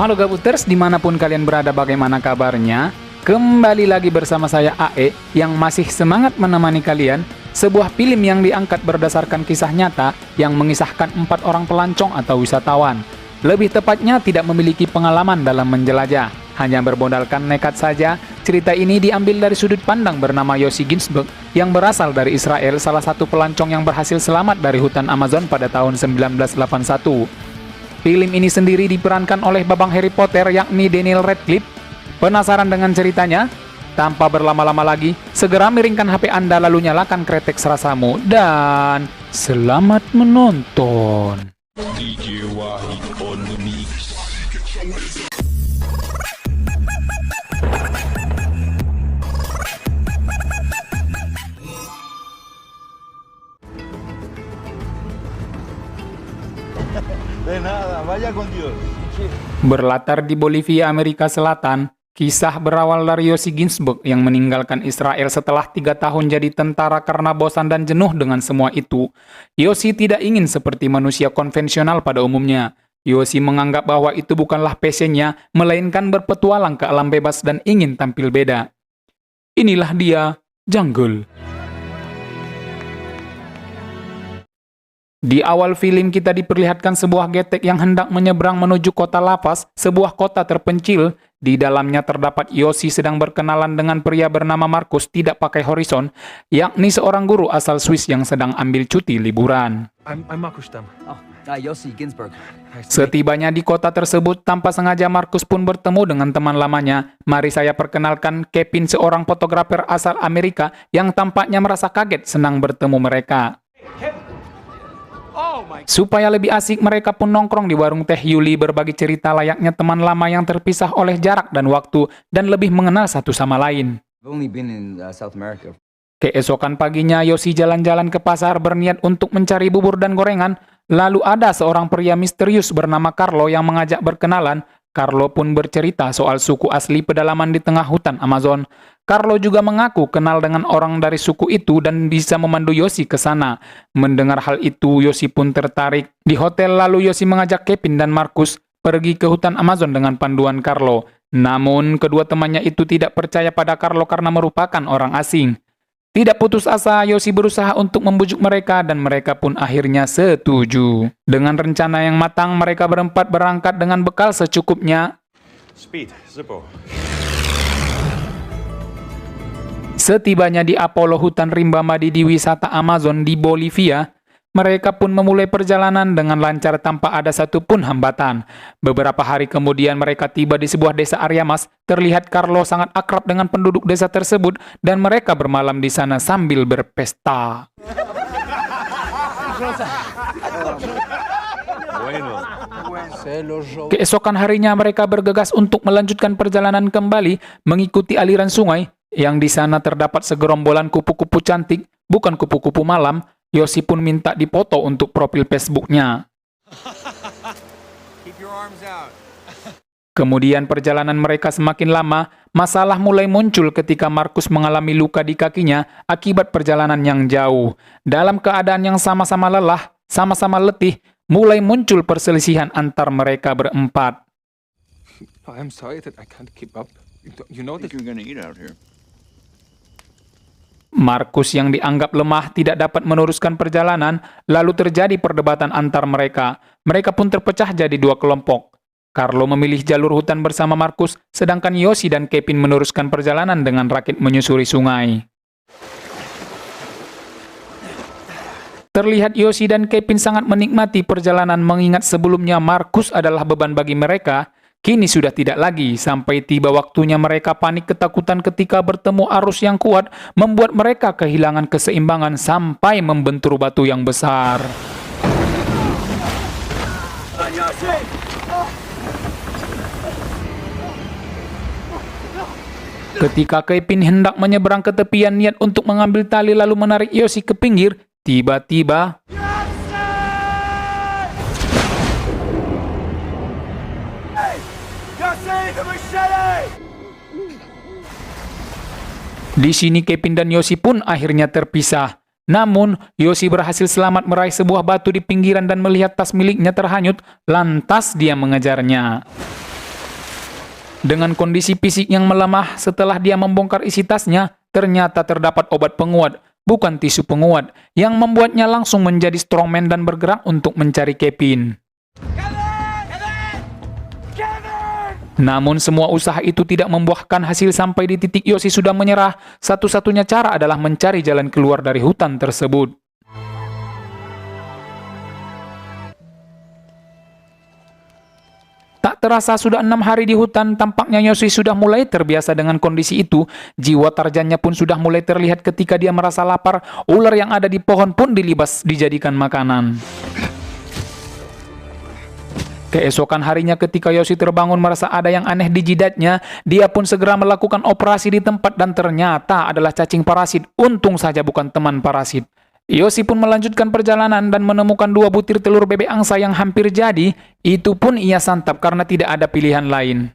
Halo Gabuters, dimanapun kalian berada, bagaimana kabarnya? Kembali lagi bersama saya AE yang masih semangat menemani kalian. Sebuah film yang diangkat berdasarkan kisah nyata yang mengisahkan 4 orang pelancong atau wisatawan. Lebih tepatnya tidak memiliki pengalaman dalam menjelajah, hanya bermodalkan nekat saja. Cerita ini diambil dari sudut pandang bernama Yossi Ginsberg yang berasal dari Israel, salah satu pelancong yang berhasil selamat dari hutan Amazon pada tahun 1981. Film ini sendiri diperankan oleh babang Harry Potter yakni Daniel Radcliffe. Penasaran dengan ceritanya? Tanpa berlama-lama lagi, segera miringkan HP Anda lalu nyalakan kretek serasamu dan selamat menonton. DJ Wahid on the mix. De nada, vaya con Dios. Berlatar di Bolivia, Amerika Selatan, kisah berawal dari Yossi Ginsberg yang meninggalkan Israel setelah 3 tahun jadi tentara karena bosan dan jenuh dengan semua itu. Yossi tidak ingin seperti manusia konvensional pada umumnya. Yossi menganggap bahwa itu bukanlah passionnya, melainkan berpetualang ke alam bebas dan ingin tampil beda. Inilah dia, Jungle. Di awal film kita diperlihatkan sebuah getek yang hendak menyeberang menuju kota Lavas, sebuah kota terpencil. Di dalamnya terdapat Yossi sedang berkenalan dengan pria bernama Markus tidak pakai horizon, yakni seorang guru asal Swiss yang sedang ambil cuti liburan. I'm Markus Stamm. Yossi Ginsberg. Setibanya di kota tersebut, tanpa sengaja Markus pun bertemu dengan teman lamanya. Mari saya perkenalkan Kevin, seorang fotografer asal Amerika yang tampaknya merasa kaget senang bertemu mereka. Supaya lebih asik, mereka pun nongkrong di warung teh Yuli berbagi cerita layaknya teman lama yang terpisah oleh jarak dan waktu dan lebih mengenal satu sama lain. I've only been in South America. Keesokan paginya, Yossi jalan-jalan ke pasar berniat untuk mencari bubur dan gorengan. Lalu ada seorang pria misterius bernama Carlo yang mengajak berkenalan. Carlo pun bercerita soal suku asli pedalaman di tengah hutan Amazon. Carlo juga mengaku kenal dengan orang dari suku itu dan bisa memandu Yossi ke sana. Mendengar hal itu, Yossi pun tertarik. Di hotel lalu Yossi mengajak Kevin dan Markus pergi ke hutan Amazon dengan panduan Carlo. Namun, kedua temannya itu tidak percaya pada Carlo karena merupakan orang asing. Tidak putus asa, Yossi berusaha untuk membujuk mereka dan mereka pun akhirnya setuju. Dengan rencana yang matang, mereka berempat berangkat dengan bekal secukupnya. Speed, Zippo. Setibanya di Apollo, hutan rimba madi di wisata Amazon di Bolivia, mereka pun memulai perjalanan dengan lancar tanpa ada satupun hambatan. Beberapa hari kemudian mereka tiba di sebuah desa Ariamas. Terlihat Carlo sangat akrab dengan penduduk desa tersebut dan mereka bermalam di sana sambil berpesta. Keesokan harinya mereka bergegas untuk melanjutkan perjalanan kembali mengikuti aliran sungai. Yang di sana terdapat segerombolan kupu-kupu cantik, bukan kupu-kupu malam. Yossi pun minta dipoto untuk profil Facebook-nya. Kemudian perjalanan mereka semakin lama. Masalah mulai muncul ketika Markus mengalami luka di kakinya akibat perjalanan yang jauh. Dalam keadaan yang sama-sama lelah, sama-sama letih, mulai muncul perselisihan antar mereka berempat. I'm sorry that I can't keep up. You know that You're gonna eat out here. Markus yang dianggap lemah tidak dapat meneruskan perjalanan, lalu terjadi perdebatan antar mereka. Mereka pun terpecah jadi 2 kelompok. Carlo memilih jalur hutan bersama Markus, sedangkan Yossi dan Kevin meneruskan perjalanan dengan rakit menyusuri sungai. Terlihat Yossi dan Kevin sangat menikmati perjalanan mengingat sebelumnya Markus adalah beban bagi mereka. Kini sudah tidak lagi, sampai tiba waktunya mereka panik ketakutan ketika bertemu arus yang kuat, membuat mereka kehilangan keseimbangan sampai membentur batu yang besar. Ketika Kevin hendak menyeberang ke tepian niat untuk mengambil tali lalu menarik Yossi ke pinggir, tiba-tiba di sini Kevin dan Yossi pun akhirnya terpisah. Namun, Yossi berhasil selamat meraih sebuah batu di pinggiran dan melihat tas miliknya terhanyut, lantas dia mengejarnya. Dengan kondisi fisik yang melemah setelah dia membongkar isi tasnya, ternyata terdapat obat penguat, bukan tisu penguat, yang membuatnya langsung menjadi strongman dan bergerak untuk mencari Kevin. Namun semua usaha itu tidak membuahkan hasil sampai di titik Yoshi sudah menyerah. Satu-satunya cara adalah mencari jalan keluar dari hutan tersebut. Tak terasa sudah 6 hari di hutan, tampaknya Yoshi sudah mulai terbiasa dengan kondisi itu. Jiwa Tarzannya pun sudah mulai terlihat ketika dia merasa lapar. Ular yang ada di pohon pun dilibas dijadikan makanan. Keesokan harinya ketika Yoshi terbangun merasa ada yang aneh di jidatnya, dia pun segera melakukan operasi di tempat dan ternyata adalah cacing parasit. Untung saja bukan teman parasit. Yoshi pun melanjutkan perjalanan dan menemukan 2 butir telur bebek angsa yang hampir jadi. Itu pun ia santap karena tidak ada pilihan lain.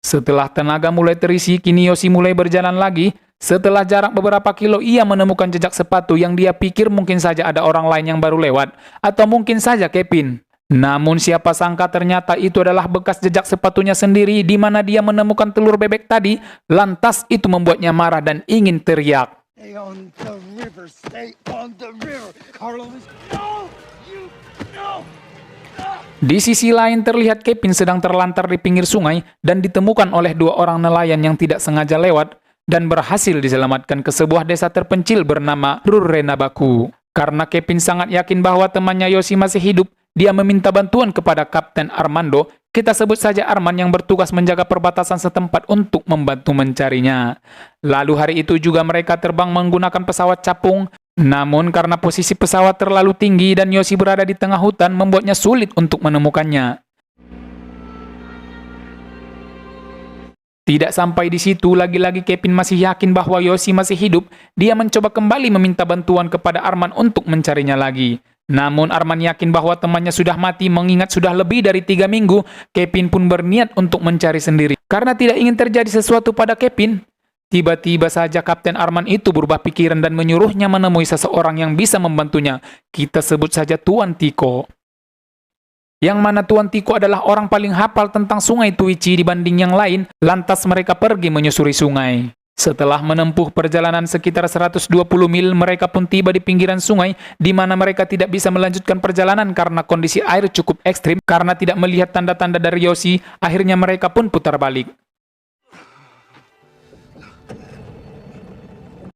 Setelah tenaga mulai terisi, kini Yoshi mulai berjalan lagi. Setelah jarak beberapa kilo, ia menemukan jejak sepatu yang dia pikir mungkin saja ada orang lain yang baru lewat, atau mungkin saja Kevin. Namun siapa sangka ternyata itu adalah bekas jejak sepatunya sendiri di mana dia menemukan telur bebek tadi. Lantas itu membuatnya marah dan ingin teriak. Stay on the river, stay on the river. Carlos, no! You, no! Di sisi lain terlihat Kevin sedang terlantar di pinggir sungai dan ditemukan oleh 2 orang nelayan yang tidak sengaja lewat dan berhasil diselamatkan ke sebuah desa terpencil bernama Rurrenabaku. Karena Kevin sangat yakin bahwa temannya Yoshi masih hidup, dia meminta bantuan kepada Kapten Armando, kita sebut saja Arman, yang bertugas menjaga perbatasan setempat untuk membantu mencarinya. Lalu hari itu juga mereka terbang menggunakan pesawat capung, namun karena posisi pesawat terlalu tinggi dan Yoshi berada di tengah hutan membuatnya sulit untuk menemukannya. Tidak sampai di situ, lagi-lagi Kevin masih yakin bahwa Yoshi masih hidup. Dia mencoba kembali meminta bantuan kepada Arman untuk mencarinya lagi. Namun Arman yakin bahwa temannya sudah mati mengingat sudah lebih dari 3 minggu. Kevin pun berniat untuk mencari sendiri. Karena tidak ingin terjadi sesuatu pada Kevin. Tiba-tiba saja Kapten Arman itu berubah pikiran dan menyuruhnya menemui seseorang yang bisa membantunya. Kita sebut saja Tuan Tiko. Yang mana Tuan Tiko adalah orang paling hafal tentang sungai Tuichi dibanding yang lain. Lantas mereka pergi menyusuri sungai. Setelah menempuh perjalanan sekitar 120 mil, mereka pun tiba di pinggiran sungai, di mana mereka tidak bisa melanjutkan perjalanan karena kondisi air cukup ekstrim. Karena tidak melihat tanda-tanda dari Yoshi, akhirnya mereka pun putar balik.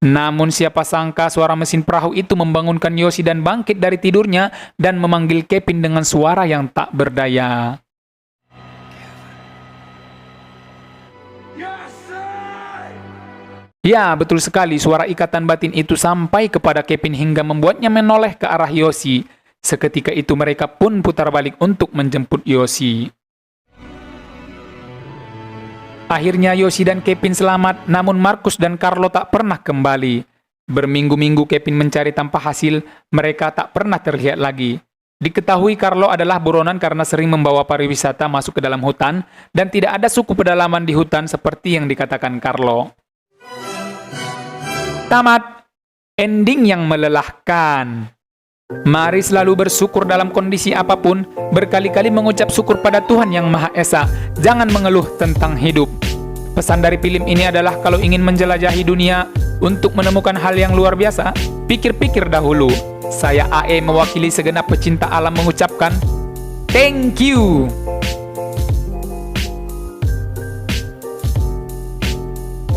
Namun siapa sangka suara mesin perahu itu membangunkan Yoshi dan bangkit dari tidurnya dan memanggil Kevin dengan suara yang tak berdaya. Ya, betul sekali, suara ikatan batin itu sampai kepada Kevin hingga membuatnya menoleh ke arah Yoshi. Seketika itu mereka pun putar balik untuk menjemput Yoshi. Akhirnya Yoshi dan Kevin selamat, namun Marcus dan Carlo tak pernah kembali. Berminggu-minggu Kevin mencari tanpa hasil, mereka tak pernah terlihat lagi. Diketahui Carlo adalah buronan karena sering membawa pariwisata masuk ke dalam hutan, dan tidak ada suku pedalaman di hutan seperti yang dikatakan Carlo. Tamat. Ending yang melelahkan. Mari selalu bersyukur dalam kondisi apapun, berkali-kali mengucap syukur pada Tuhan Yang Maha Esa. Jangan mengeluh tentang hidup. Pesan dari film ini adalah kalau ingin menjelajahi dunia untuk menemukan hal yang luar biasa, pikir-pikir dahulu. Saya AE mewakili segenap pecinta alam mengucapkan thank you.